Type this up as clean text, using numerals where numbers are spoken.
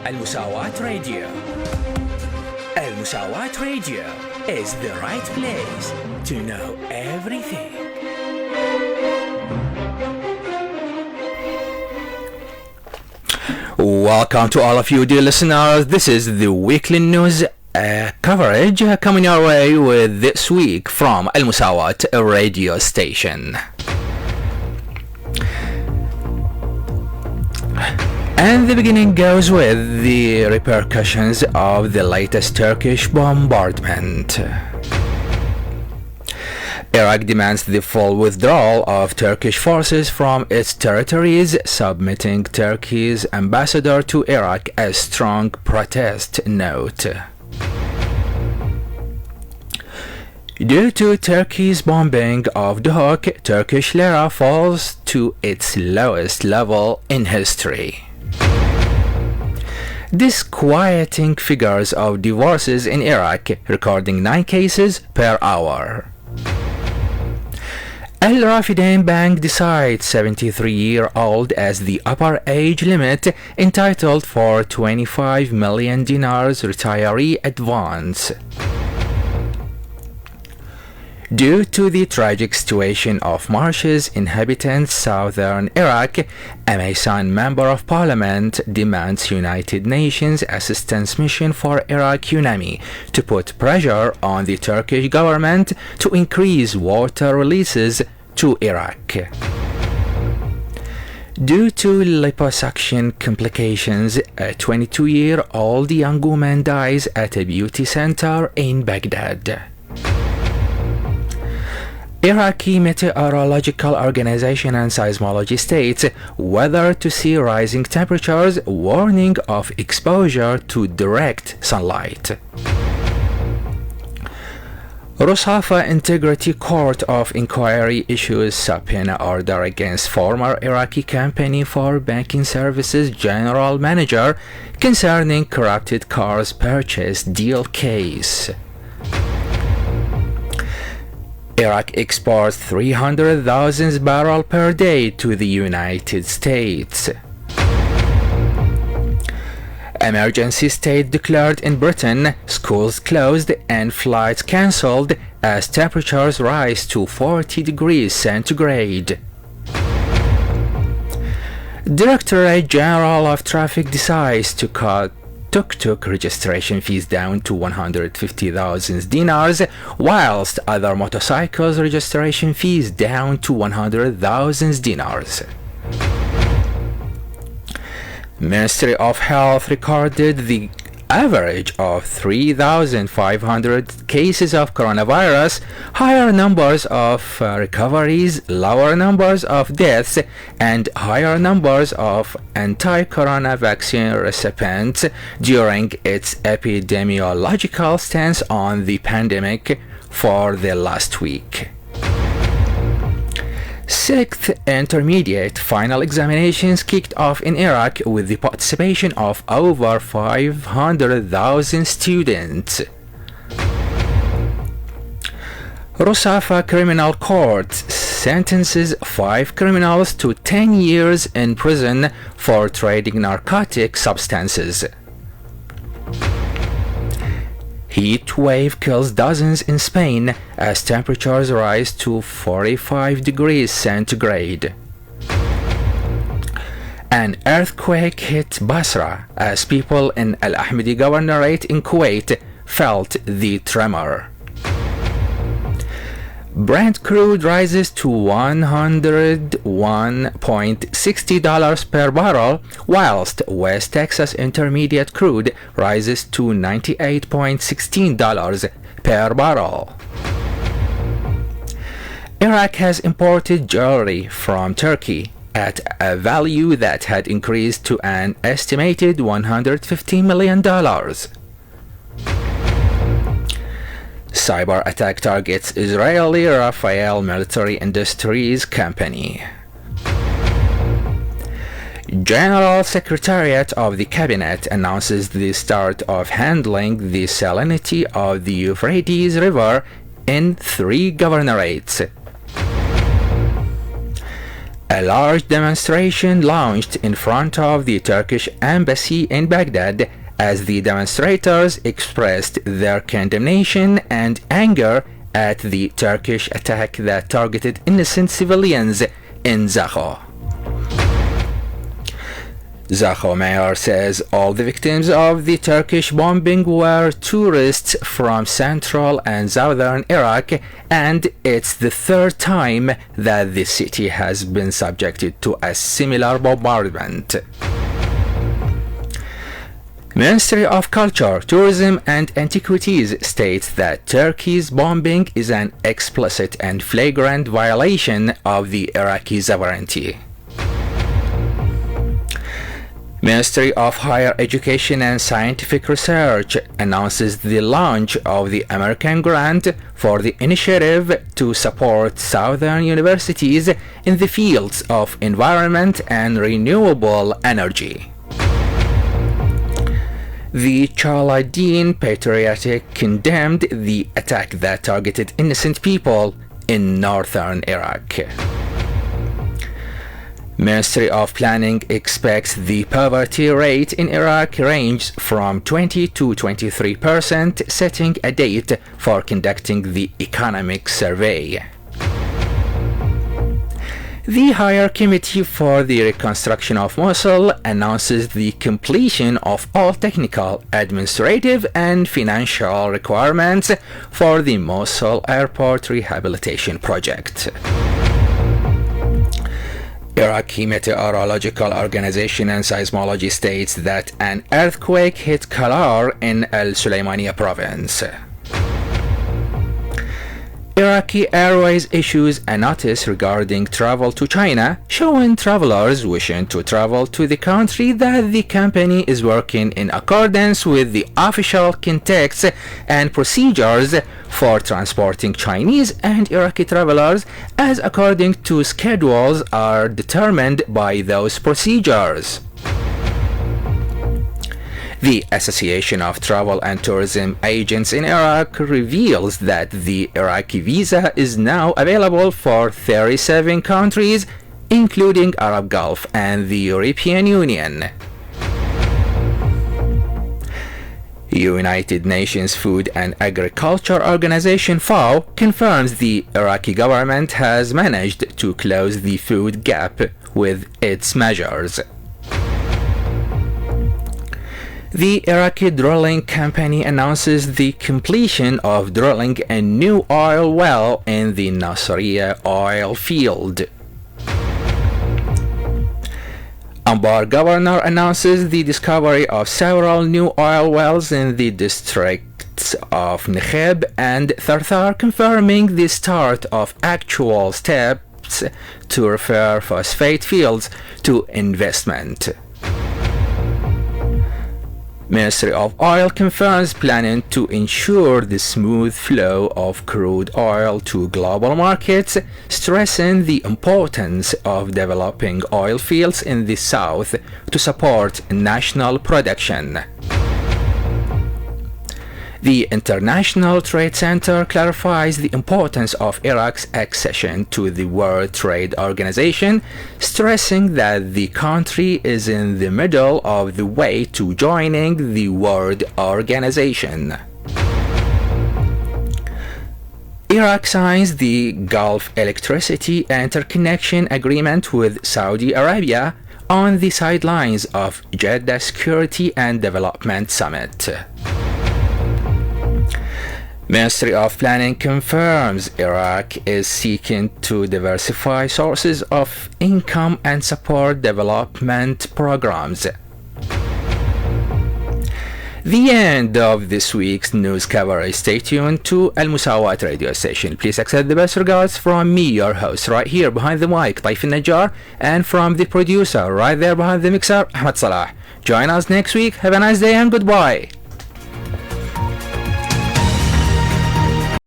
Al-Musawat Radio. Al-Musawat Radio is the right place to know everything. Welcome to all of you dear listeners. This is the weekly news coverage coming your way with this week from Al-Musawat radio station. And the beginning goes with the repercussions of the latest Turkish bombardment. Iraq demands the full withdrawal of Turkish forces from its territories, submitting Turkey's ambassador to Iraq a strong protest note. Due to Turkey's bombing of Duhok, Turkish lira falls to its lowest level in history. Disquieting figures of divorces in Iraq, recording 9 cases per hour. Al-Rafidain Bank decides 73-year-old as the upper age limit, entitled for 25 million dinars retiree advance. Due to the tragic situation of marshes inhabiting southern Iraq, a Mason member of parliament demands United Nations Assistance Mission for Iraq UNAMI to put pressure on the Turkish government to increase water releases to Iraq. Due to liposuction complications, a 22-year-old young woman dies at a beauty center in Baghdad. Iraqi Meteorological Organization and Seismology states whether to see rising temperatures, warning of exposure to direct sunlight. Rosafa Integrity Court of Inquiry issues subpoena order against former Iraqi Company for Banking Services General Manager concerning corrupted cars purchase deal case. Iraq exports 300,000 barrels per day to the United States. Emergency state declared in Britain, schools closed and flights cancelled as temperatures rise to 40 degrees centigrade. Directorate General of Traffic decides to cut tuk-tuk registration fees down to 150,000 dinars, whilst other motorcycles registration fees down to 100,000 dinars. Ministry of Health recorded the average of 3,500 cases of coronavirus, higher numbers of recoveries, lower numbers of deaths, and higher numbers of anti-corona vaccine recipients during its epidemiological stance on the pandemic for the last week. 6th intermediate final examinations kicked off in Iraq with the participation of over 500,000 students. Rosafa Criminal Court sentences 5 criminals to 10 years in prison for trading narcotic substances. Heat wave kills dozens in Spain as temperatures rise to 45 degrees centigrade. An earthquake hit Basra as people in Al-Ahmadi Governorate in Kuwait felt the tremor. Brent crude rises to $101.60 per barrel, whilst West Texas Intermediate crude rises to $98.16 per barrel. Iraq has imported jewelry from Turkey at a value that had increased to an estimated $150 million. Cyber attack targets Israeli Rafael Military Industries Company. General Secretariat of the Cabinet announces the start of handling the salinity of the Euphrates River in 3 governorates. A large demonstration launched in front of the Turkish embassy in Baghdad as the demonstrators expressed their condemnation and anger at the Turkish attack that targeted innocent civilians in Zakho. Zakho mayor says all the victims of the Turkish bombing were tourists from central and southern Iraq, and it's the third time that the city has been subjected to a similar bombardment. Ministry of Culture, Tourism and Antiquities states that Turkey's bombing is an explicit and flagrant violation of the Iraqi sovereignty. Ministry of Higher Education and Scientific Research announces the launch of the American grant for the initiative to support southern universities in the fields of environment and renewable energy. The Chaladin Patriotic condemned the attack that targeted innocent people in northern Iraq. Ministry of Planning expects the poverty rate in Iraq range from 20 to 23%, setting a date for conducting the economic survey. The Higher Committee for the Reconstruction of Mosul announces the completion of all technical, administrative, and financial requirements for the Mosul Airport Rehabilitation Project. Iraqi Meteorological Organization and Seismology states that an earthquake hit Kalar in Al-Sulaimaniya province. Iraqi Airways issues a notice regarding travel to China, showing travelers wishing to travel to the country that the company is working in accordance with the official contacts and procedures for transporting Chinese and Iraqi travelers, as according to schedules are determined by those procedures. The Association of Travel and Tourism Agents in Iraq reveals that the Iraqi visa is now available for 37 countries, including Arab Gulf and the European Union. United Nations Food and Agriculture Organization FAO confirms the Iraqi government has managed to close the food gap with its measures. The Iraqi drilling company announces the completion of drilling a new oil well in the Nasiriyah oil field. Anbar governor announces the discovery of several new oil wells in the districts of Nekheb and Tharthar, confirming the start of actual steps to refer phosphate fields to investment. Ministry of Oil confirms planning to ensure the smooth flow of crude oil to global markets, stressing the importance of developing oil fields in the south to support national production. The International Trade Center clarifies the importance of Iraq's accession to the World Trade Organization, stressing that the country is in the middle of the way to joining the World Organization. Iraq signs the Gulf Electricity Interconnection Agreement with Saudi Arabia on the sidelines of Jeddah Security and Development Summit. Ministry of Planning confirms Iraq is seeking to diversify sources of income and support development programs. The end of this week's news coverage. Stay tuned to Al-Musawat radio station. Please accept the best regards from me, your host, right here behind the mic, Taif najjar, and from the producer right there behind the mixer, Ahmed Salah. Join us next week. Have a nice day and goodbye.